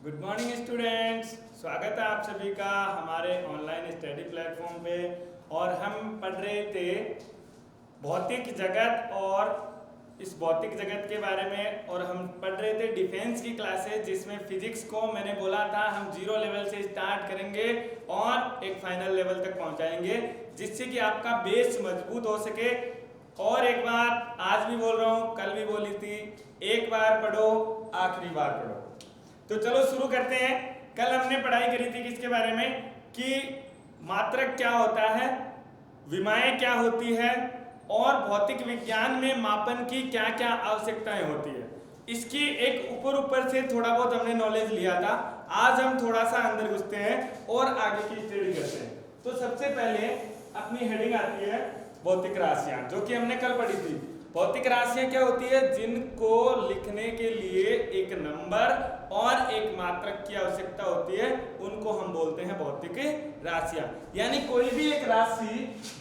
Good morning students, स्वागत है आप सभी का हमारे ऑनलाइन स्टडी प्लेटफॉर्म पे। और हम पढ़ रहे थे भौतिक जगत और इस भौतिक जगत के बारे में, और हम पढ़ रहे थे डिफेंस की क्लासेस जिसमें फिजिक्स को मैंने बोला था हम 0 लेवल से स्टार्ट करेंगे और एक फाइनल लेवल तक पहुंचाएंगे, जिससे कि आपका बेस मजबूत हो सके। और एक बार आज भी बोल रहा हूँ, कल भी बोली थी, एक बार पढ़ो आखिरी बार पढ़ो। तो चलो शुरू करते हैं। कल हमने पढ़ाई करी थी किसके बारे में कि मात्रक क्या होता है, विमाएं क्या होती है और भौतिक विज्ञान में मापन की क्या क्या आवश्यकताएं होती है। इसकी एक ऊपर से थोड़ा बहुत हमने नॉलेज लिया था। आज हम थोड़ा सा अंदर घुसते हैं और आगे की स्टडी करते हैं। तो सबसे पहले अपनी हेडिंग आती है भौतिक राशियां, जो कि हमने कल पढ़ी थी। भौतिक राशियां क्या होती है? जिनको लिखने के लिए एक नंबर और एक मात्रक की आवश्यकता होती है, उनको हम बोलते हैं भौतिक राशियां। यानी कोई भी एक राशि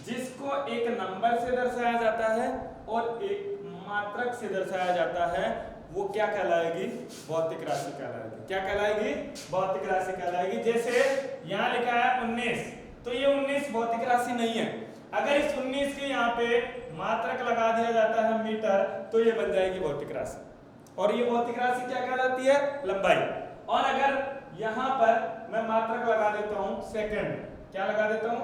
जिसको एक नंबर से दर्शाया जाता है और एक मात्रक से दर्शाया जाता है, वो क्या कहलाएगी? भौतिक राशि कहलाएगी। क्या कहलाएगी? भौतिक राशि कहलाएगी। जैसे यहाँ लिखा है 19, तो ये 19 भौतिक राशि नहीं है। अगर इस 19 के यहाँ पे मात्रक लगा दिया जाता है मीटर, तो ये बन जाएगी भौतिक राशि। और ये भौतिक राशि क्या कहलाती है? लंबाई। और अगर यहाँ पर मैं मात्रक लगा देता हूँ सेकंड, क्या लगा देता हूँ?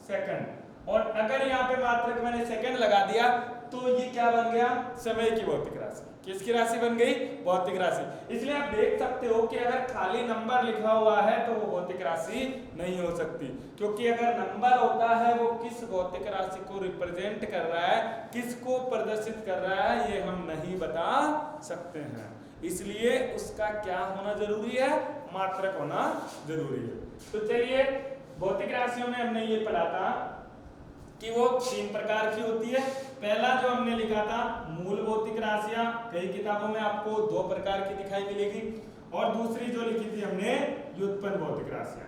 सेकंड। और अगर यहाँ पे मात्रक मैंने सेकंड लगा दिया, तो ये क्या बन गया? समय की भौतिक राशि। किसकी राशि बन गई? भौतिक राशि। इसलिए आप देख सकते हो कि अगर खाली नंबर लिखा हुआ है तो वो भौतिक राशि नहीं हो सकती, क्योंकि अगर नंबर होता है वो किस भौतिक राशि को रिप्रेजेंट कर रहा है, किसको प्रदर्शित कर रहा है, ये हम नहीं बता सकते हैं। इसलिए उसका क्या होना जरूरी है? मात्रक होना जरूरी है। तो चलिए, भौतिक राशियों में हमने ये पढ़ा था कि वो 3 प्रकार की होती है। पहला जो हमने लिखा था मूल भौतिक राशियां, कई किताबों में आपको 2 प्रकार की दिखाई मिलेगी। और दूसरी जो लिखी थी हमने व्युत्पन्न भौतिक राशियां।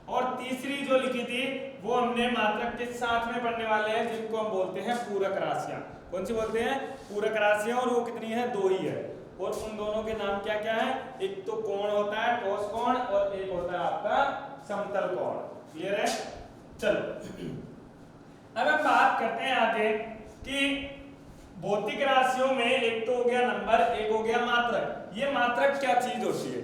और तीसरी जो लिखी थी वो हमने मात्रक के साथ में पढ़ने वाले हैं, जिनको हम बोलते हैं पूरक राशियां। कौन सी बोलते हैं? पूरक राशियां। और वो कितनी है? 2 ही है। और उन दोनों के नाम क्या क्या है? एक तो कोण होता है ठोस कोण, और एक होता है आपका समतल कोण। क्लियर है? चलो अब हम बात करते हैं आगे कि भौतिक राशियों में एक तो हो गया नंबर, एक हो गया मात्रक। ये मात्रक क्या चीज होती है?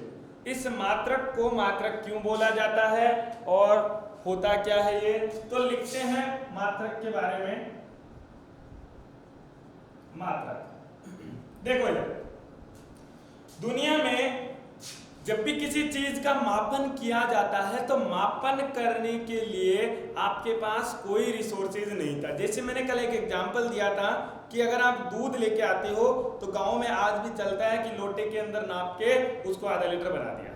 इस मात्रक को मात्रक क्यों बोला जाता है और होता क्या है ये? तो लिखते हैं मात्रक के बारे में। मात्रक देखो इधर, दुनिया में जब भी किसी चीज का मापन किया जाता है तो मापन करने के लिए आपके पास कोई रिसोर्सेज नहीं था। जैसे मैंने कल एक एग्जांपल दिया था कि अगर आप दूध लेके आते हो तो गांव में आज भी चलता है कि लोटे के अंदर नाप के उसको आधा लीटर बना दिया।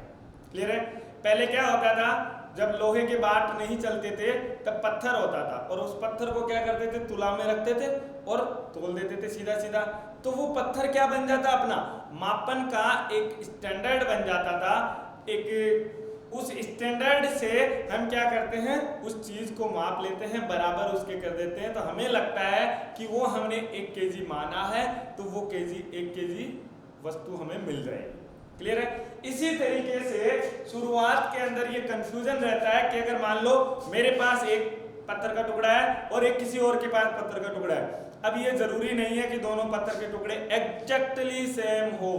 क्लियर है? पहले क्या होता था, जब लोहे के बाट नहीं चलते थे तब पत्थर होता था, और उस पत्थर को क्या करते थे? तुला में रखते थे और तोल देते थे सीधा सीधा। तो वो पत्थर क्या बन जाता? अपना मापन का एक स्टैंडर्ड बन जाता था। एक उस स्टैंडर्ड से हम क्या करते हैं? उस चीज को माप लेते हैं, बराबर उसके कर देते हैं। तो हमें लगता है कि वो हमने 1 केजी माना है, तो वो 1 केजी वस्तु हमें मिल जाएगी। क्लियर है? इसी तरीके से शुरुआत के अंदर ये कंफ्यूजन रहता है कि अगर मान लो मेरे पास एक पत्थर का टुकड़ा है और एक किसी और के पास पत्थर का टुकड़ा है। अब ये जरूरी नहीं है कि दोनों पत्थर के टुकड़े एग्जैक्टली सेम हो।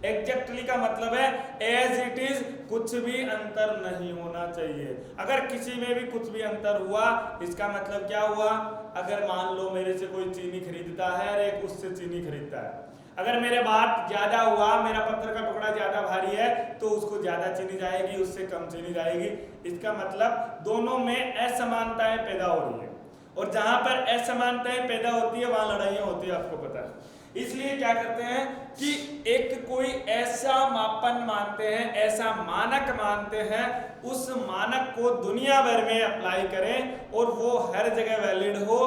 एग्जैक्टली का मतलब है एज इट इज, कुछ भी अंतर नहीं होना चाहिए। अगर किसी में भी कुछ भी अंतर हुआ, इसका मतलब क्या हुआ? अगर मान लो मेरे से कोई चीनी खरीदता है और एक उससे चीनी खरीदता है, अगर मेरे बात ज्यादा हुआ, मेरा पत्थर का टुकड़ा ज्यादा भारी है, तो उसको ज्यादा चीनी जाएगी, उससे कम चीनी जाएगी। इसका मतलब दोनों में असमानताएं पैदा हो रही है, और जहां पर असमानताएं पैदा होती है वहां लड़ाइयां होती है, आपको पता है। इसलिए क्या करते हैं कि एक कोई ऐसा मापन मानते हैं, ऐसा मानक मानते हैं, उस मानक को दुनिया भर में अप्लाई करें और वो हर जगह वैलिड हो,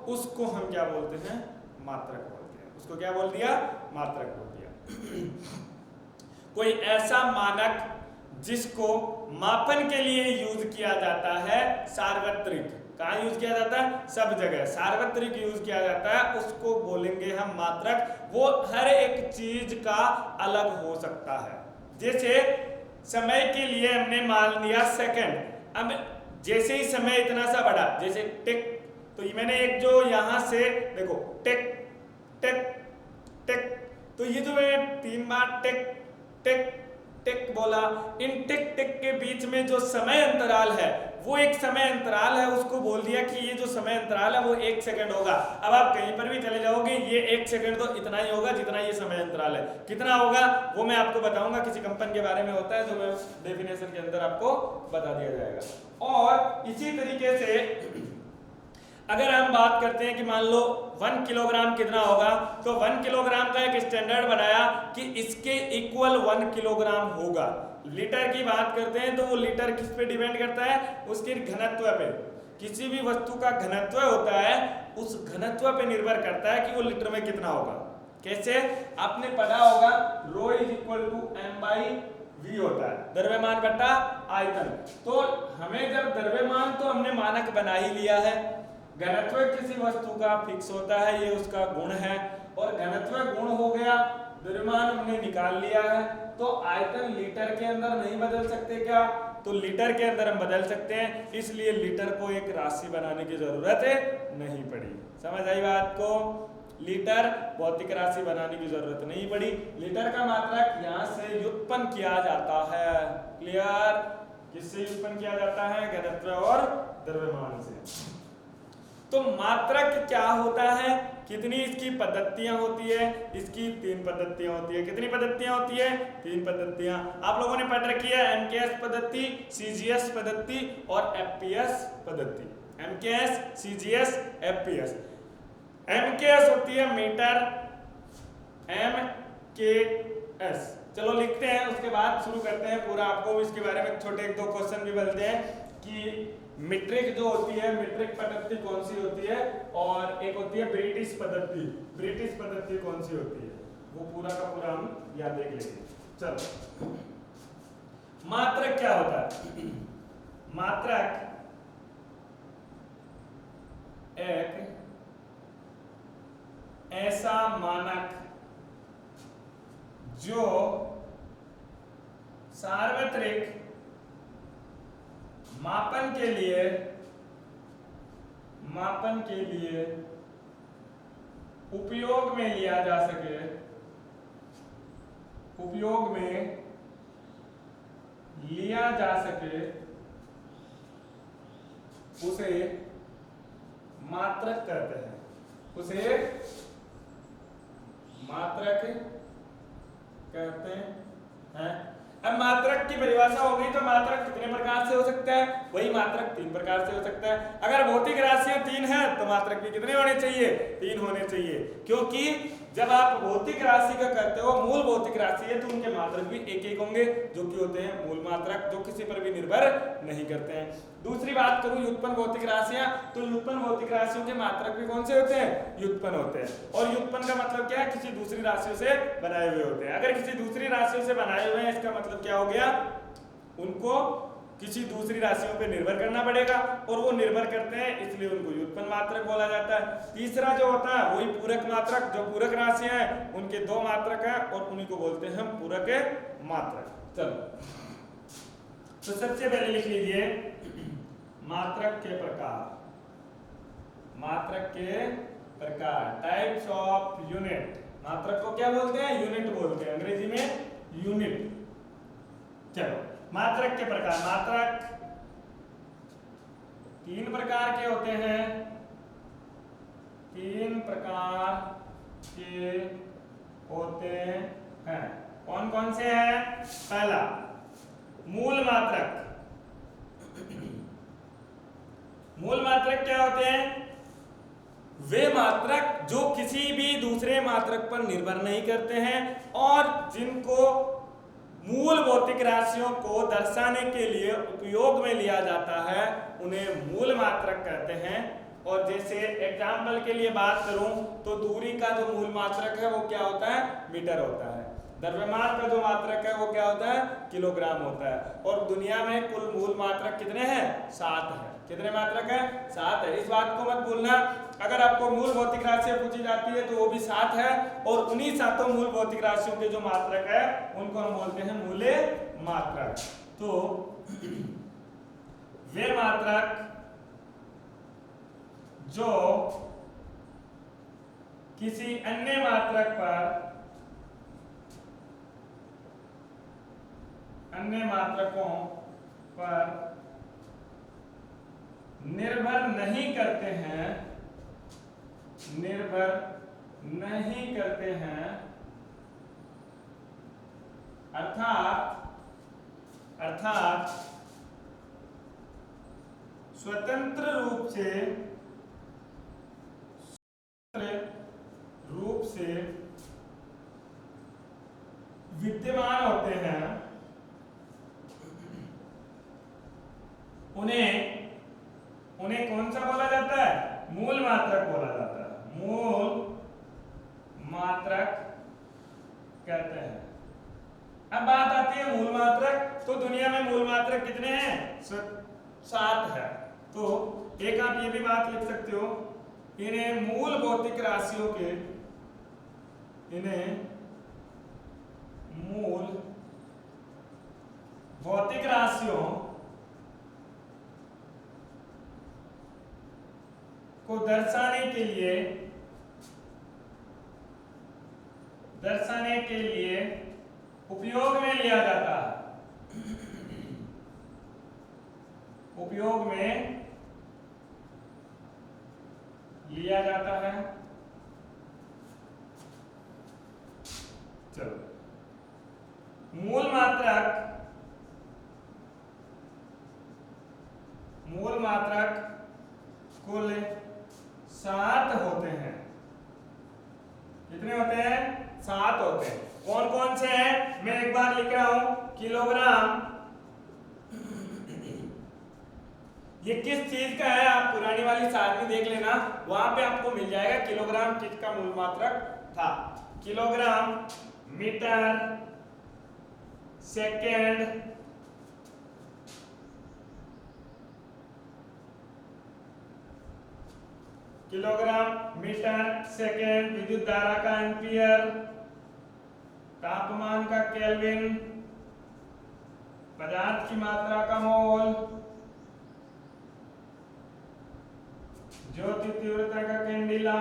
उसको हम क्या बोलते हैं? मात्रक बोलते हैं। उसको क्या बोल दिया? मात्रक बोल दिया। कोई ऐसा मानक जिसको मापन के लिए यूज किया जाता है सार्वत्रिक। कहाँ यूज किया जाता है? सब जगह सार्वत्रिक यूज किया जाता है, उसको बोलेंगे हम मात्रक। वो हर एक चीज का अलग हो सकता है। जैसे समय के लिए हमने मान लिया सेकंड। अब जैसे ही समय इतना सा बढ़ा, जैसे टिक, तो मैंने एक जो यहां से देखो टिक टिक टिक, तो ये जो मैं 3 बार टिक टिक टिक बोला, इन टिक टिक के बीच में जो समय अंतराल है वो एक समय अंतराल है, उसको बोल दिया कि ये जो समय अंतराल है वो 1 सेकंड होगा। अब आप कहीं पर भी चले जाओगे ये 1 सेकंड तो इतना ही होगा जितना ये समय अंतराल है। कितना होगा वो मैं आपको बताऊंगा, किसी कंपन के बारे में होता है जो मैं डेफिनेशन के अंदर आपको बता दिया जाएगा। और इसी तरीके से अगर हम बात करते हैं कि मान लो 1 किलोग्राम कितना होगा, तो 1 किलोग्राम का एक स्टैंडर्ड बनाया कि इसके इक्वल 1 किलोग्राम होगा। लीटर की बात करते हैं तो वो लीटर किस पे डिपेंड करता है, उसके घनत्व पे। किसी भी वस्तु का घनत्व होता है, उस घनत्व पे निर्भर करता है कि वो लीटर में कितना होगा। कैसे, आपने पढ़ा होगा rho is equal to M by V होता है, द्रव्यमान बटा आयतन। तो हमें जब द्रव्यमान तो हमने मानक बना ही लिया है, घनत्व किसी वस्तु का फिक्स होता है, ये उसका गुण है, और घनत्व गुण हो गया, द्रव्यमान हमने निकाल लिया है, तो आयतन लीटर के अंदर नहीं बदल सकते क्या, तो लीटर के अंदर हम बदल सकते हैं, इसलिए लीटर को एक राशि बनाने की जरूरत नहीं पड़ी। समझ आई बात को, लीटर भौतिक राशि बनाने की जरूरत नहीं पड़ी। लीटर का मात्रक यहाँ से व्युत्पन्न किया जाता है। क्लियर, किससे व्युत्पन्न किया जाता है, घनत्व और द्रव्यमान से। तो मात्रक क्या होता है, कितनी इसकी पद्धतियां होती है, इसकी 3 पद्धतियां होती है। कितनी पद्धतियां होती है, 3 पद्धतियां आप लोगों ने पढ़ रखी है, एमकेएस पद्धति, सीजीएस पद्धति और एफपीएस पद्धति। MKS, CGS, FPS. एमकेएस होती है मीटर, एमकेएस। चलो लिखते हैं, उसके बाद शुरू करते हैं पूरा। आपको इसके बारे में छोटे 1-2 क्वेश्चन भी मिलते हैं कि मीट्रिक जो होती है, मीट्रिक पद्धति कौन सी होती है, और एक होती है ब्रिटिश पद्धति। ब्रिटिश पद्धति कौन सी होती है, वो पूरा का पूरा हम याद देख लेंगे। चलो, मात्रक क्या होता है, मात्रक एक ऐसा मानक जो सार्वत्रिक मापन के लिए उपयोग में लिया जा सके, उपयोग में लिया जा सके, उसे मात्रक कहते हैं। उसे मात्रक कहते हैं। अब मात्रक की परिभाषा हो गई, तो मात्रक कितने प्रकार से हो सकता है, वही मात्रक 3 प्रकार से हो सकता है। अगर भौतिक राशियां 3 हैं तो मात्रक भी कितने होने चाहिए, 3 होने चाहिए, क्योंकि जब आप भौतिक राशि का करते हो, मूल भौतिक राशि है, तो उनके मात्रक भी एक एक होंगे, जो कि होते हैं मूल मात्रक, जो किसी पर भी निर्भर नहीं करते हैं। दूसरी बात करूं व्युत्पन्न भौतिक राशियां, तो व्युत्पन्न भौतिक राशियों के मात्रक भी कौन से होते हैं, व्युत्पन्न होते हैं। और व्युत्पन्न का मतलब क्या है, किसी दूसरी राशियों से बनाए हुए होते हैं। अगर किसी दूसरी राशियों से बनाए हुए हैं, इसका मतलब क्या हो गया, उनको किसी दूसरी राशियों पे निर्भर करना पड़ेगा, और वो निर्भर करते हैं, इसलिए उनको व्युत्पन्न मात्रक बोला जाता है। तीसरा जो होता है वही पूरक मात्रक, जो पूरक राशियां हैं उनके 2 मात्रक हैं, और उन्हीं को बोलते हैं हम पूरक मात्रक। चलो, तो सबसे पहले लिख लीजिए मात्रक के प्रकार। मात्रक के प्रकार, टाइप्स ऑफ यूनिट। मात्रक को क्या बोलते हैं, यूनिट बोलते हैं, अंग्रेजी में यूनिट। चलो, मात्रक के प्रकार। मात्रक 3 प्रकार के होते हैं, 3 प्रकार के होते हैं। कौन कौन से हैं, पहला मूल मात्रक। मूल मात्रक क्या होते हैं, वे मात्रक जो किसी भी दूसरे मात्रक पर निर्भर नहीं करते हैं, और जिनको मूल भौतिक राशियों को दर्शाने के लिए उपयोग में लिया जाता है, उन्हें मूल मात्रक कहते हैं। और जैसे एग्जाम्पल के लिए बात करूं तो दूरी का जो मूल मात्रक है वो क्या होता है, मीटर होता है। द्रव्यमान का जो मात्रक है वो क्या होता है, किलोग्राम होता है। और दुनिया में कुल मूल मात्रक कितने हैं, 7 है। कितने मात्रक है, 7 है। इस बात को मत भूलना, अगर आपको मूल भौतिक राशियां पूछी जाती है तो वो भी 7 है, और उन्हीं 7 मूल भौतिक राशियों के जो मात्रक है उनको हम बोलते हैं मूल मात्रक। तो वे मात्रक जो किसी अन्य मात्रक पर अन्य मात्रकों पर निर्भर नहीं करते हैं अर्थात स्वतंत्र रूप से विद्यमान होते हैं, उन्हें कौन सा बोला जाता है? मूल मात्रक बोला जाता है, मूल मात्रक कहते हैं। अब बात आती है मूल मात्रक। तो दुनिया में मूल मात्रक कितने हैं? 7 है। तो एक आप ये भी बात लिख सकते हो, इन्हें मूल भौतिक राशियों को दर्शाने के लिए उपयोग में लिया जाता है। चलो, मूल मात्रक कुल 7 होते हैं। कितने होते हैं? 7 होते हैं। कौन कौन से हैं? मैं एक बार लिख रहा हूं। किलोग्राम, ये किस चीज का है? आप पुरानी वाली सारणी देख लेना, वहां पे आपको मिल जाएगा किलोग्राम किसका मूल मात्रक था। किलोग्राम, मीटर, सेकेंड, विद्युत धारा का एम्पियर, तापमान का केल्विन, पदार्थ की मात्रा का मोल, ज्योति तीव्रता का कैंडिला।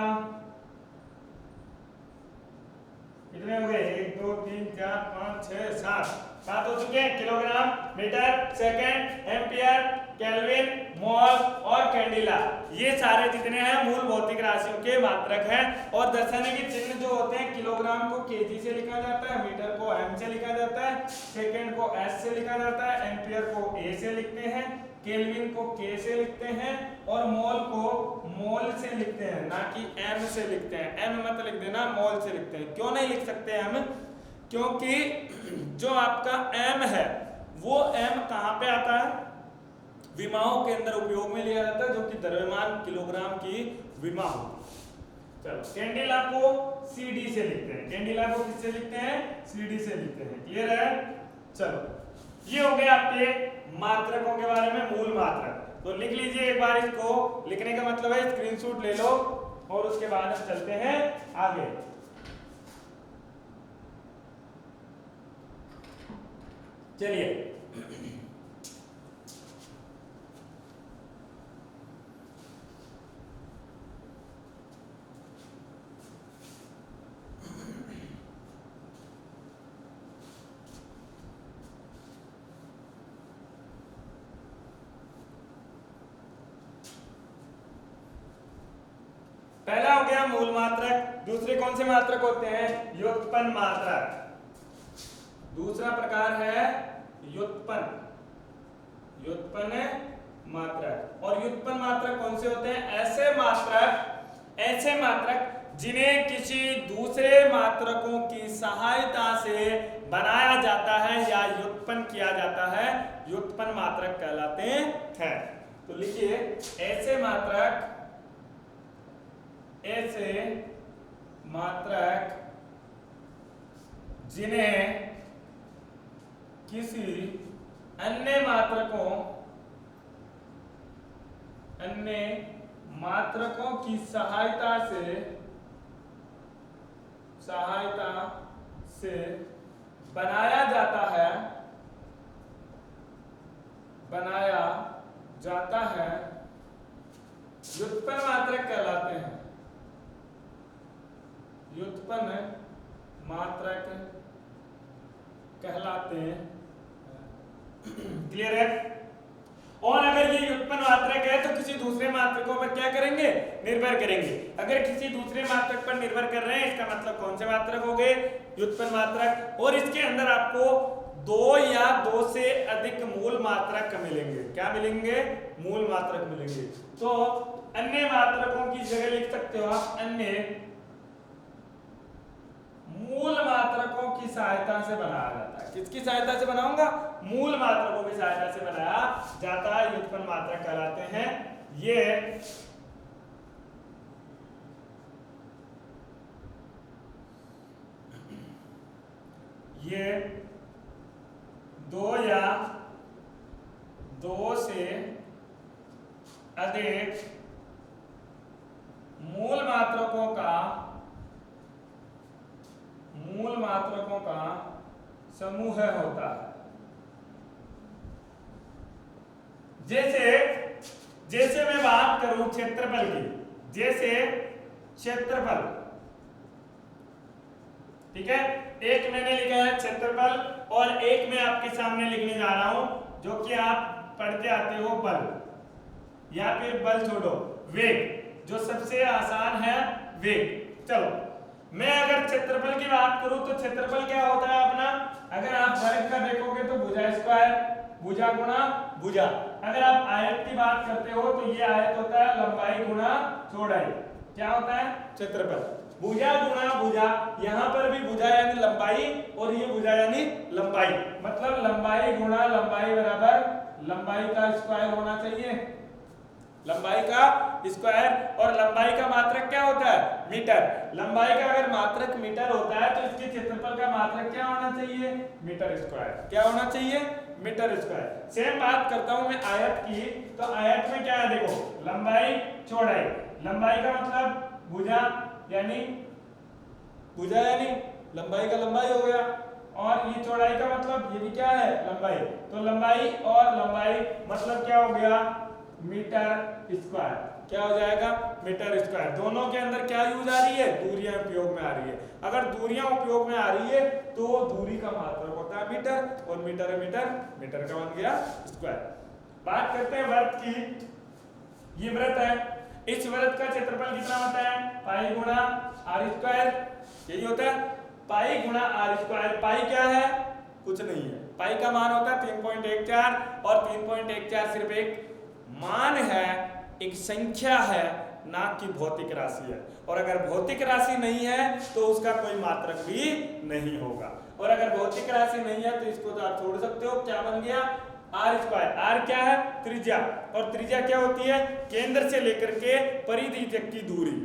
कितने हो गए? 1 2 3 4 5 6 7 हो चुके हैं। Kilogram, metre, second, ampere, kelvin, mole और कैंडिला, ये सारे जितने हैं मूल भौतिक राशियों के मात्रक हैं। और दर्शाने के चिन्ह जो होते हैं, किलोग्राम को केजी से लिखा जाता है, मीटर को एम से लिखा जाता है, सेकेंड को एस से लिखा जाता है, एम्पियर को ए से लिखते हैं, केल्विन को के से लिखते हैं और मोल को मोल से लिखते हैं, ना कि एम से लिखते हैं। एम मत लिख देना, मोल से लिखते हैं। क्यों नहीं लिख सकते एम? क्योंकि जो आपका एम है वो एम कहां पे आता है? विमाओं के अंदर उपयोग में लिया जाता है, जो कि द्रव्यमान किलोग्राम की विमा होती है। चलो, कैंडिला को सीडी से लिखते हैं। कैंडिला को किससे लिखते हैं? सीडी से लिखते हैं। क्लियर है? चलो, ये हो गए आपके मात्रकों के बारे में, मूल मात्रक। तो लिख लीजिए एक बार इसको। लिखने का मतलब है स्क्रीनशॉट ले लो और उसके बाद हम चलते हैं आगे। चलिए, पहला हो गया मूल मात्रक। दूसरे कौन से मात्रक होते हैं? व्युत्पन्न मात्रक। दूसरा प्रकार है व्युत्पन्न मात्रक। और व्युत्पन्न मात्रक कौन से होते हैं? ऐसे मात्रक जिन्हें किसी दूसरे मात्रकों की सहायता से बनाया जाता है या व्युत्पन्न किया जाता है, व्युत्पन्न मात्रक कहलाते हैं। तो लिखिए, ऐसे मात्रक जिन्हें किसी अन्य मात्रकों की सहायता से बनाया जाता है बनाया जाता है व्युत्पन्न मात्रक कहलाते हैं। व्युत्पन्न मात्रक कहलाते हैं। क्लियर है? और अगर ये व्युत्पन्न मात्रक है तो किसी दूसरे मात्रकों पर क्या करेंगे? निर्भर करेंगे। अगर किसी दूसरे मात्रक पर निर्भर कर रहे हैं इसका मतलब कौन से मात्रक हो गए? व्युत्पन्न मात्रक। और इसके अंदर आपको दो या दो से अधिक मूल मात्रक मिलेंगे। क्या मिलेंगे? मूल मात्रक मिलेंगे। तो अन्य मात्रकों की जगह लिख सकते हो आप अन्य मूल मात्रकों की सहायता से बनाया जाता है। किसकी सहायता से बनाऊंगा? मूल मात्रकों की सहायता से बनाया जाता है, व्युत्पन्न मात्रक कहलाते हैं। ये दो या दो से अधिक मूल मात्रकों का समूह होता है। जैसे मैं बात करूं क्षेत्रफल की, जैसे क्षेत्रफल, ठीक है, एक मैंने लिखा है क्षेत्रफल और एक मैं आपके सामने लिखने जा रहा हूं जो कि आप पढ़ते आते हो बल, या फिर बल छोड़ो वेग, जो सबसे आसान है वेग। चलो मैं अगर क्षेत्रफल की बात करूं तो क्षेत्रफल क्या होता है अपना? अगर आप वर्ग का देखोगे तो भुजा स्क्वायर, भुजा गुणा भुजा। अगर आप आयत की बात करते हो तो ये आयत होता है लंबाई गुणा चौड़ाई। क्या होता है? क्षेत्रफल। भुजा गुणा भुजा, यहां पर भी भुजा यानी लंबाई और ये भुजा यानी लंबाई, मतलब लंबाई गुणा लंबाई बराबर लंबाई का स्क्वायर होना चाहिए, लंबाई का स्क्वायर। और लंबाई का मात्रक क्या होता है? मीटर। लंबाई का अगर मात्रक मीटर होता है तो इसके क्षेत्रफल का मात्रक क्या होना चाहिए? Metre square. क्या होना चाहिए? Metre square. सेम बात करता हूं मैं आयत की, तो आयत में क्या है? देखो लंबाई चौड़ाई, लंबाई का मतलब भुजा यानी लंबाई का लंबाई हो गया, और ये चौड़ाई का मतलब ये भी क्या है? लंबाई। तो लंबाई और लंबाई मतलब क्या हो गया? Metre square. क्या हो जाएगा? Metre square. दोनों के अंदर क्या यूज आ रही है? दूरियां उपयोग में आ रही है। अगर दूरियां उपयोग में आ रही है तो दूरी का मात्रक होता है मीटर, और मीटर है मीटर का बन गया स्क्वायर। बात करते हैं वृत्त की। ये वृत्त है, इस वृत्त का क्षेत्रफल कितना होता है? पाई गुणा आर स्क्वायर। यही होता है पाई गुणा आर स्क्वायर। पाई क्या है? कुछ नहीं है, पाई का मान होता है 3.14, और 3.14 सिर्फ एक मान है, एक संख्या है, ना कि भौतिक राशि है। और अगर भौतिक राशि नहीं है तो उसका कोई मात्रक भी नहीं होगा। और अगर भौतिक राशि नहीं है तो इसको तो आप छोड़ सकते हो। क्या बन गया? Are square. आर क्या है? त्रिज्या। और त्रिज्या क्या होती है? केंद्र से लेकर के परिधि तक की दूरी,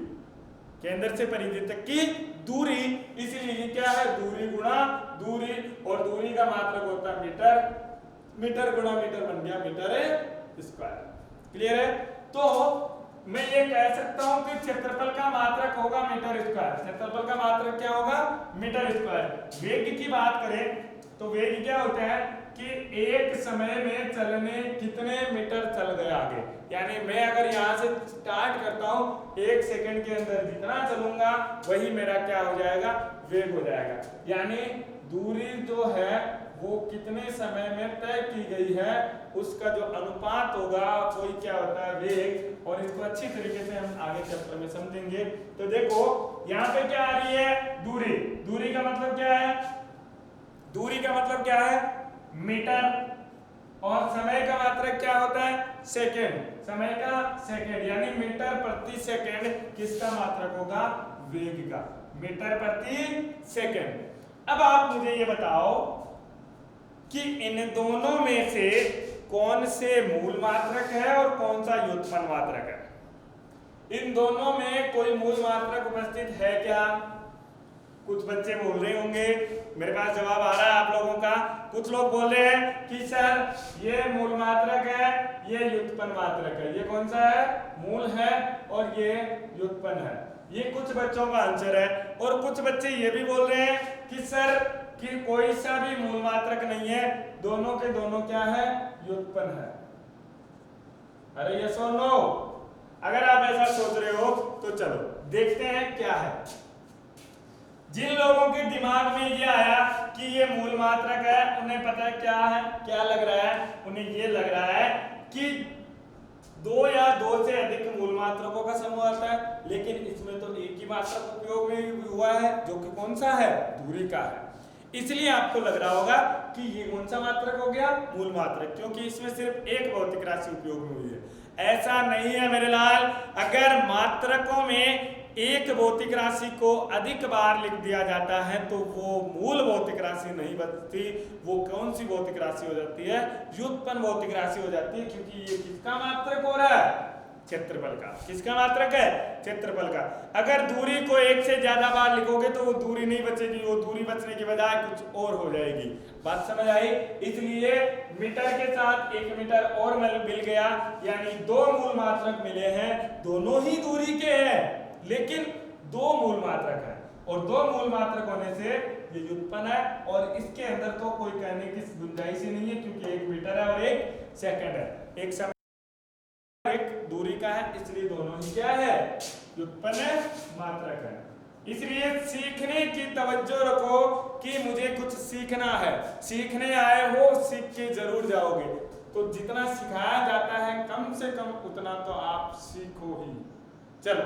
केंद्र से परिधि तक की दूरी। इसलिए ये क्या है? दूरी गुणा दूरी, और दूरी का मात्रक होता है मीटर, मीटर गुणा मीटर बन गया मीटर स्क्वायर। क्लियर है? तो मैं ये कह सकता हूं कि क्षेत्रफल का मात्रक होगा मीटर स्क्वायर। क्षेत्रफल का मात्रक क्या होगा? Metre square. वेग की बात करें तो वेग क्या होता है कि एक समय में चलने कितने मीटर चल गए आगे। यानी मैं अगर यहाँ से स्टार्ट करता हूँ, 1 सेकंड के अंदर जितना चलूंगा वही मेरा क्या हो जाएगा? वेग हो जाएगा। यानी दूरी जो है वो कितने समय में तय की गई है उसका जो अनुपात होगा वही क्या होता है? वेग। और इसको अच्छी तरीके से हम आगे चैप्टर में समझेंगे। तो देखो यहाँ पे क्या आ रही है? दूरी। दूरी का मतलब क्या है? दूरी का मतलब क्या है? मीटर। और समय का मात्रक क्या होता है? सेकेंड। समय का सेकेंड, यानी मीटर प्रति सेकेंड किसका मात्रक होगा? वेग का। मीटर प्रति सेकेंड। अब आप मुझे ये बताओ कि इन दोनों में से कौन से मूल मात्रक है और कौन सा व्युत्पन्न मात्रक है? इन दोनों में कोई मूल मात्रक उपस्थित है क्या? कुछ बच्चे बोल रहे होंगे, मेरे पास जवाब आ रहा है आप लोगों का। कुछ लोग बोल रहे हैं कि सर ये मूल मात्रक है, ये व्युत्पन्न मात्रक है। ये कौन सा है? मूल है, और ये व्युत्पन्न है। ये कुछ बच्चों का आंसर है। और कुछ बच्चे ये भी बोल रहे हैं कि सर कि कोई सा भी मूल मात्रक नहीं है, दोनों के दोनों क्या है, व्युत्पन्न है। अरे यस और नो? अगर आप ऐसा सोच रहे हो तो चलो देखते हैं क्या है। जिन लोगों के दिमाग में ये आया कि ये मूल मात्रक है, उन्हें पता है क्या है, क्या लग रहा है, उन्हें ये लग रहा है कि दो या दो से अधिक मूल मात्रकों का समूह आता है, लेकिन इसमें तो एक ही मात्रक उपयोग में हुआ है, जो कि कौन सा है, दूरी का है। इसलिए आपको लग रहा होगा कि ये कौन सा मात्रक हो गया, मूल मात्रक, क्योंकि इसमें सिर्फ एक भौतिक राशि उपयोग में हुई है। ऐसा नहीं है मेरे लाल। अगर मात्रकों में एक भौतिक राशि को अधिक बार लिख दिया जाता है तो वो मूल भौतिक राशि नहीं बनती। वो कौन सी भौतिक राशि हो जाती है, व्युत्पन्न भौतिक राशि हो जाती है, क्योंकि ये किसका मात्रक हो रहा है, क्षेत्रफल का। किसका मात्रक है, क्षेत्रफल का। अगर दूरी को एक से ज्यादा बार लिखोगे तो वो दूरी नहीं बचेगी, वो दूरी बचने की बजाय कुछ और हो जाएगी। बात समझ आई? इसलिए मीटर के साथ 1 मीटर और मिल गया, यानी दो मूल मात्रक मिले हैं, दोनों ही दूरी के हैं, लेकिन दो मूल मात्रक है, और दो मूल मात्रक होने से ये व्युत्पन्न है। और इसके अंदर तो कोई कहने की गुंजाइश ही नहीं है, क्योंकि 1 मीटर है और 1 सेकंड है, एक समय एक दूरी का है, इसलिए दोनों ही क्या है, व्युत्पन्न मात्रक है। इसलिए सीखने की तवज्जो रखो कि मुझे कुछ सीखना है। सीखने आए हो, सीख के जरूर जाओगे। तो जितना सिखाया जाता है कम से कम उतना तो आप सीखो ही। चलो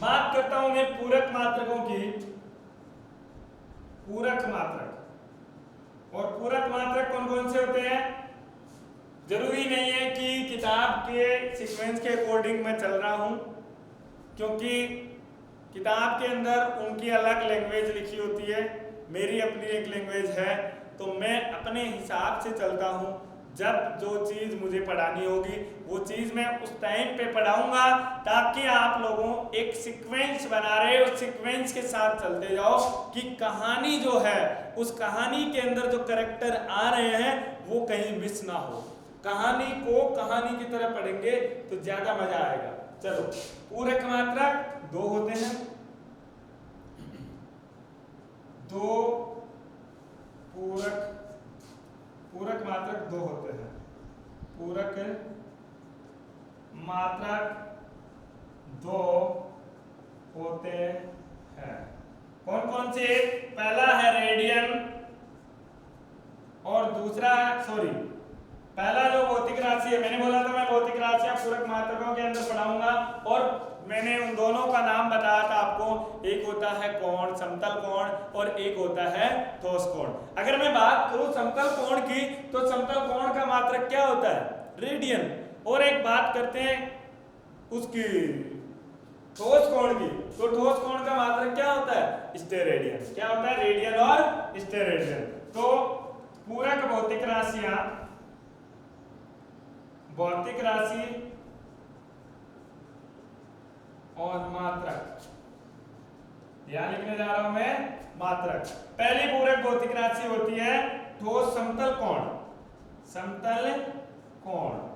बात करता हूं मैं पूरक मात्रकों की। पूरक मात्रक, और पूरक मात्रक कौन कौन से होते हैं? जरूरी नहीं है कि किताब के सीक्वेंस के अकॉर्डिंग मैं चल रहा हूं, क्योंकि किताब के अंदर उनकी अलग लैंग्वेज लिखी होती है, मेरी अपनी एक लैंग्वेज है, तो मैं अपने हिसाब से चलता हूं। जब जो चीज मुझे पढ़ानी होगी वो चीज मैं उस टाइम पे पढ़ाऊंगा, ताकि आप लोगों एक सीक्वेंस बना रहे हो, सीक्वेंस के साथ चलते जाओ कि कहानी जो है, उस कहानी के अंदर जो कैरेक्टर आ रहे हैं वो कहीं मिस ना हो। कहानी को कहानी की तरह पढ़ेंगे तो ज्यादा मजा आएगा। चलो, पूरक मात्रक दो होते हैं, दो पूरक मात्रक दो होते हैं। पूरक मात्रक दो होते हैं। कौन कौन से? पहला है रेडियन, और दूसरा पहला जो भौतिक राशि है, मैंने बोला था मैं भौतिक राशियां पूरक मात्रकों के अंदर पढ़ाऊंगा, और मैंने उन दोनों का नाम बताया था आपको। एक होता है कोण, समतल कोण, और एक होता है ठोस कोण। अगर मैं बात करूं समतल कोण की, तो समतल कोण का मात्रक क्या होता है, रेडियन। और एक बात करते हैं उसकी ठोस कोण की, तो ठोस कोण का मात्रक क्या होता है, स्टेरेडियन। क्या होता है, रेडियन और स्टेरेडियन। तो पूरक भौतिक राशियां, भौतिक राशि और मात्रक, यहां लिखने जा रहा हूं मैं मात्रक। पहली पूरक भौतिक राशि होती है ठोस समतल कोण। समतल कोण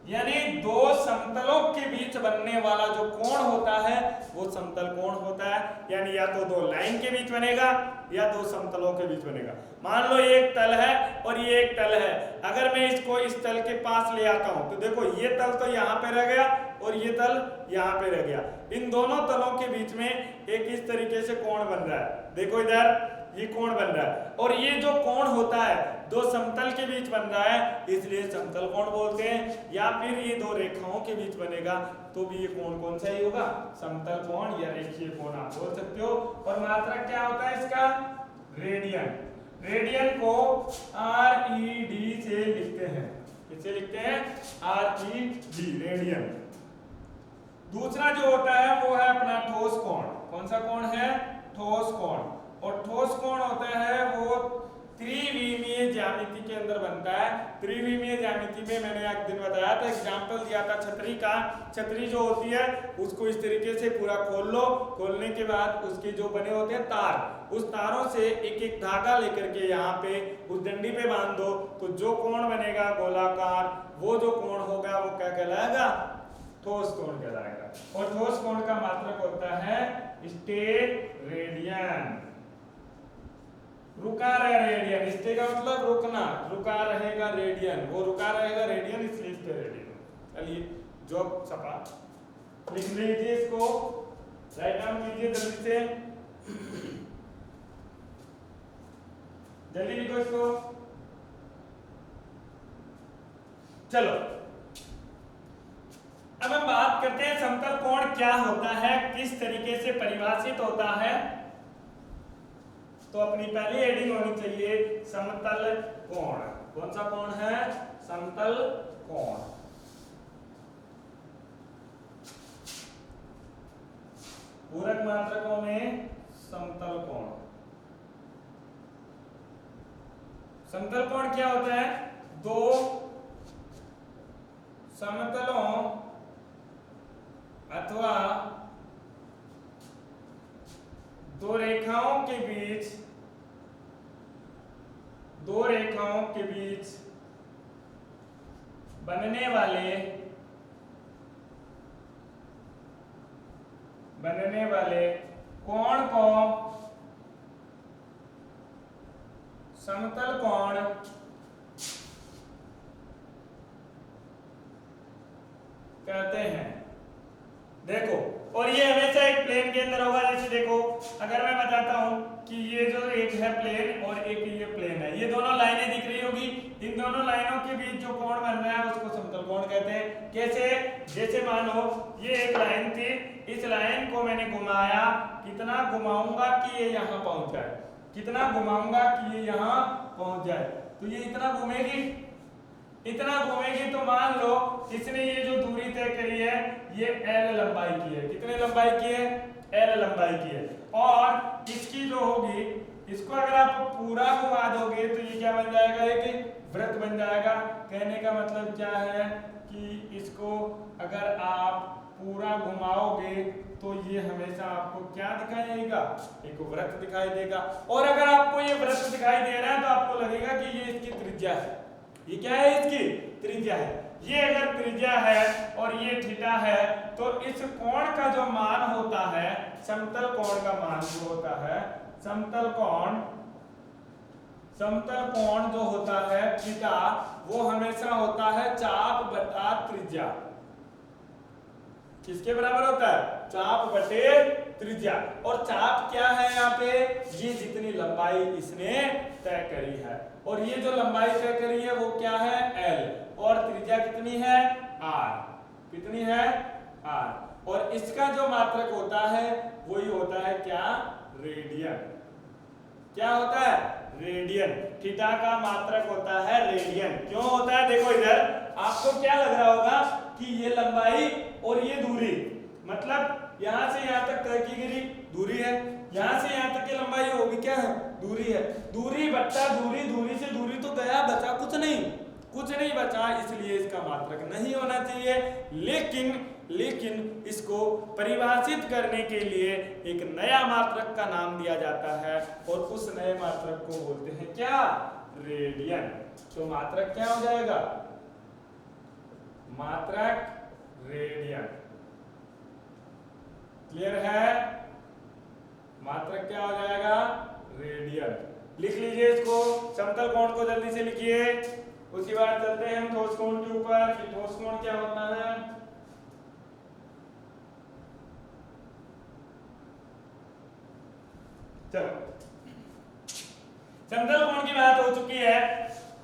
यानी दो समतलों के बीच बनने वाला जो कोण होता है वो समतल कोण होता है। यानी या तो दो लाइन के बीच बनेगा या दो समतलों के बीच बनेगा। मान लो ये एक तल है और ये एक तल है, अगर मैं इसको इस तल के पास ले आता हूं तो देखो ये तल तो यहाँ पे रह गया और ये तल यहाँ पे रह गया। इन दोनों तलों के बीच में एक इस तरीके से कोण बन रहा है, देखो इधर ये कोण बन रहा है, और ये जो कोण होता है दो समतल के बीच बन रहा है, इसलिए समतल कोण बोलते हैं। या फिर ये दो रेखाओं के बीच बनेगा तो भी ये कोण कौन सा ही होगा, समतल कोण या रेखीय कोण आप बोल सकते हो। और मात्रक क्या होता है इसका, रेडियन। रेडियन को RED से लिखते हैं, किससे लिखते हैं, RED, रेडियन। दूसरा जो होता है वो है अपना ठोस कोण। कौन सा कोण है, ठोस कोण। और ठोस कोण होता है वो त्रिविमीय ज्यामिति के अंदर बनता है। त्रिविमीय ज्यामिति में मैंने एक दिन बताया था, एग्जांपल दिया था छतरी का। छतरी जो होती है उसको इस तरीके से पूरा खोल लो, खोलने के बाद उसके जो बने होते हैं तार, उस तारों से एक एक धागा लेकर के यहाँ पे उस डंडी पे बांध दो, तो जो कोण बनेगा गोलाकार, वो जो कोण होगा वो क्या कहलाएगा, ठोस कोण कहलाएगा। और ठोस कोण का मात्रक होता है स्टेरेडियन। रुका रहे रेडियन, स्टे का मतलब रुकना, रुका रहेगा रेडियन, वो रुका रहेगा रेडियन इसलिए स्टे रेडियन। चलिए जॉब छपा, लिख लीजिए इसको, राइट डाउन कीजिए जल्दी से, जल्दी लिखो इसको। चलो अब हम बात करते हैं समतल कोण क्या होता है, किस तरीके से परिभाषित होता है। तो अपनी पहली हेडिंग होनी चाहिए समतल कोण। कौन सा कोण है? समतल कोण। पूरक मात्रकों में समतल कोण। समतल कोण क्या होता है? दो समतलों अथवा दो रेखाओं के बीच, दो रेखाओं के बीच बनने वाले कोण को समतल कोण कहते हैं। देखो, और ये हमेशा एक प्लेन के अंदर होगा। जैसे देखो, अगर मैं बताता हूं कि ये जो एक है प्लेन और एक ये प्लेन है, ये दोनों लाइनें दिख रही होगी, इन दोनों लाइनों के बीच जो कोण बन रहा है उसको समतल कोण कहते हैं। कैसे? जैसे मानो ये एक लाइन थी, इस लाइन को मैंने घुमाया, कितना घुमाऊंगा कि ये यहाँ पहुंच जाए, कितना घुमाऊंगा कि ये यहाँ पहुंच जाए, तो ये इतना घूमेगी, इतना घूमेगी। तो मान लो इसने ये जो दूरी तय करी है ये L लंबाई की है। कितने लंबाई की है? L लंबाई की है। और इसकी जो होगी, इसको अगर आप पूरा घुमा दोगे तो ये क्या बन जाएगा? एक वृत्त बन जाएगा। कहने का मतलब क्या है कि इसको अगर आप पूरा घुमाओगे तो ये हमेशा आपको क्या दिखाई देगा? एक वृत्त दिखाई देगा। और अगर आपको ये वृत्त दिखाई दे रहा है तो आपको लगेगा कि ये इसकी त्रिज्या है। ये क्या है? इसकी त्रिज्या है। ये अगर त्रिज्या है और ये थीटा है तो इस कोण का जो मान होता है, समतल कोण का मान जो होता है, समतल कोण जो होता है थीटा, वो हमेशा होता है चाप बटा त्रिज्या। किसके बराबर होता है? चाप बटे त्रिज्या। और चाप क्या है यहाँ पे? ये जितनी लंबाई इसने तय करी है, और ये जो लंबाई तय करी है वो क्या है? L। और त्रिज्या कितनी है? R। कितनी है? R। और इसका जो मात्रक होता है वही होता है क्या? रेडियन। क्या होता है? रेडियन। थीटा का मात्रक होता है रेडियन। क्यों होता है? देखो इधर आपको क्या लग रहा होगा कि ये लंबाई और ये दूरी, मतलब यहां से यहां तक तय की गई दूरी है, यहां से यहां तक की लंबाई होगी क्या है? दूरी है। दूरी बट्टा दूरी, दूरी से दूरी तो गया, बचा कुछ नहीं, कुछ नहीं बचा, इसलिए इसका मात्रक नहीं होना चाहिए। लेकिन इसको परिभाषित करने के लिए एक नया मात्रक का नाम दिया जाता है और उस नए मात्रक को बोलते हैं क्या? रेडियन। तो मात्रक क्या हो जाएगा? मात्रक रेडियन। क्लियर है? मात्रक क्या हो जाएगा? रेडियन। लिख लीजिए इसको, समतल कोण को जल्दी से लिखिए। उसके बाद चलते हैं हम ठोस कोण के ऊपर कि ठोस कोण क्या होता है। चलो, समतल कोण की बात हो चुकी है,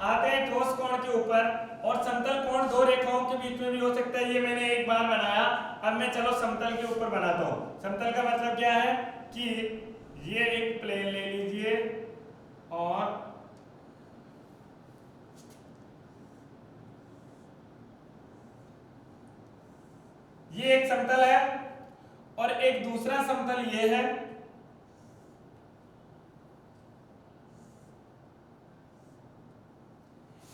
आते हैं ठोस कोण के ऊपर। और समतल कोण दो रेखाओं के बीच में भी हो सकता है, ये मैंने एक बार बनाया। अब मैं चलो समतल के ऊपर बनाता हूं। समतल का मतलब क्या है कि ये एक प्लेन ले लीजिए और ये एक समतल है और एक दूसरा समतल ये है।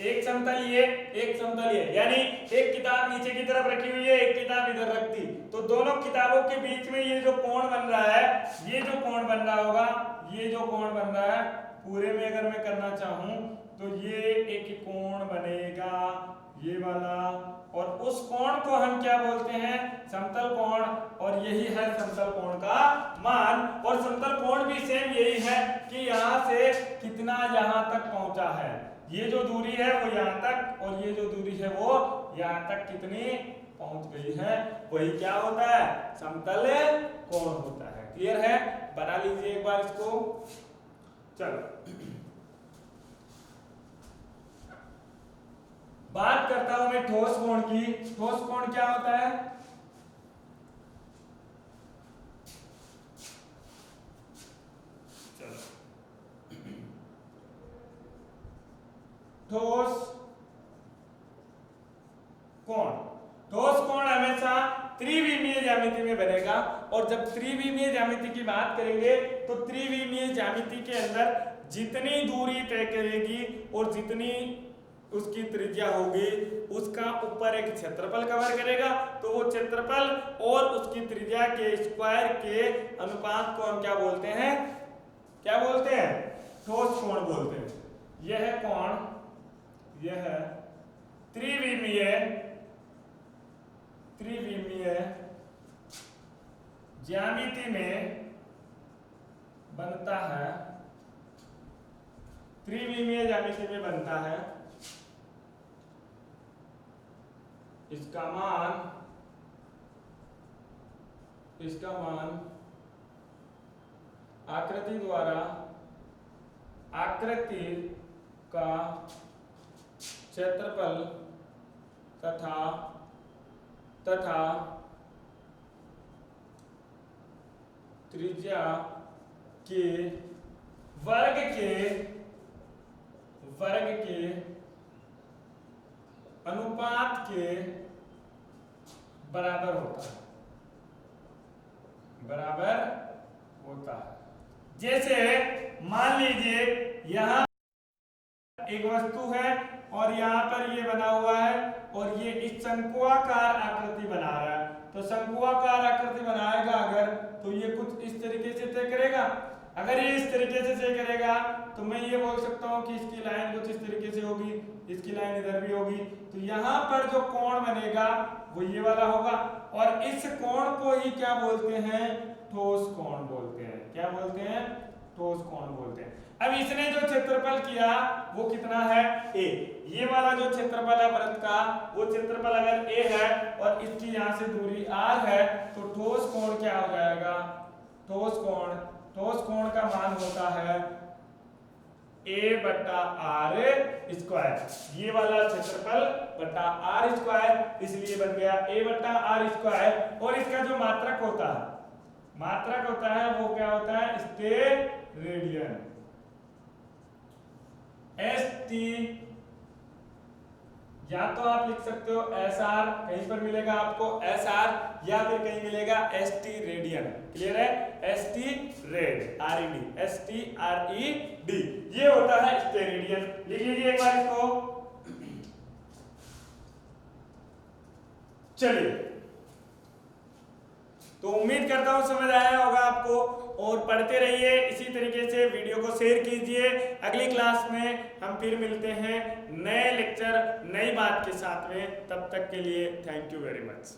एक समतल ये, एक समतल ये, यानी एक किताब नीचे की तरफ रखी हुई है, एक किताब इधर रखती, तो दोनों किताबों के बीच में ये जो कोण बन रहा है, ये जो कोण बन रहा होगा, ये जो कोण बन रहा है, पूरे में अगर मैं करना चाहूं तो ये एक कोण बनेगा ये वाला, और उस कोण को हम क्या बोलते हैं, समतल कोण, और यही है समतल कोण का मान। और समतल कोण भी सेम यही है कि यहाँ से कितना यहाँ तक पहुंचा है, ये जो दूरी है वो यहाँ तक और ये जो दूरी है वो यहाँ तक कितनी पहुंच गई है, वही क्या होता है, समतल कोण होता है। क्लियर है, बना लीजिए एक बार इसको। चलो बात करता हूं मैं ठोस कोण की। ठोस कोण क्या होता है, चलो ठोस कोण, ठोस कोण हमेशा त्रिविमीय ज्यामिति में बनेगा। और जब त्रिविमीय ज्यामिति की बात करेंगे तो त्रिविमीय ज्यामिति के अंदर जितनी दूरी तय करेगी और जितनी उसकी त्रिज्या होगी उसका ऊपर एक क्षेत्रफल कवर करेगा, तो वो क्षेत्रफल और उसकी त्रिज्या के स्क्वायर के अनुपात को हम क्या बोलते हैं, क्या बोलते हैं, ठोस कोण बोलते हैं। यह कोण, यह त्रिविमीय ज्यामिति में बनता है, त्रिविमीय ज्यामिति में बनता है। इसका मान आकृति द्वारा आकृति का क्षेत्रफल तथा त्रिज्या के वर्ग के अनुपात के बराबर होता है। जैसे मान लीजिए यहां एक वस्तु है और यहाँ पर ये बना हुआ है और ये इस शंक्वाकार आकृति बना रहा है, तो शंक्वाकार आकृति बनाएगा अगर, तो ये कुछ इस तरीके से तय करेगा। अगर ये इस तरीके से तय करेगा तो मैं ये बोल सकता हूँ कि इसकी लाइन कुछ इस तरीके से होगी, इसकी लाइन इधर भी होगी, तो यहाँ पर जो कोण बनेगा वो ये वाला होगा। और इस कोण को ही क्या बोलते हैं, ठोस कोण बोलते हैं। क्या बोलते हैं, ठोस कोण बोलते हैं। अब इसने जो क्षेत्रफल किया वो कितना है, a। ये वाला जो क्षेत्रफल है वृत्त का, वो क्षेत्रफल अगर a है और इसकी यहाँ से दूरी r है, तो ठोस कोण क्या हो जाएगा, ठोस कोण का मान होता है a बटा r स्क्वायर। ये वाला क्षेत्रफल बटा r स्क्वायर, इसलिए बन गया a बटा r स्क्वायर। और इसका जो मात्रक होता है वो क्या होता है, स्टेरेडियन। ST या तो आप लिख सकते हो SR, कहीं पर मिलेगा आपको SR, या फिर कहीं मिलेगा ST रेडियन। क्लियर है, ST रेड, RED, STRED, ये होता है स्टेरेडियन। लिख लीजिए एक बार इसको। चलिए, तो उम्मीद करता हूं समझ आया होगा आपको, और पढ़ते रहिए इसी तरीके से, वीडियो को शेयर कीजिए। अगली क्लास में हम फिर मिलते हैं नए लेक्चर नई बात के साथ में, तब तक के लिए थैंक यू वेरी मच।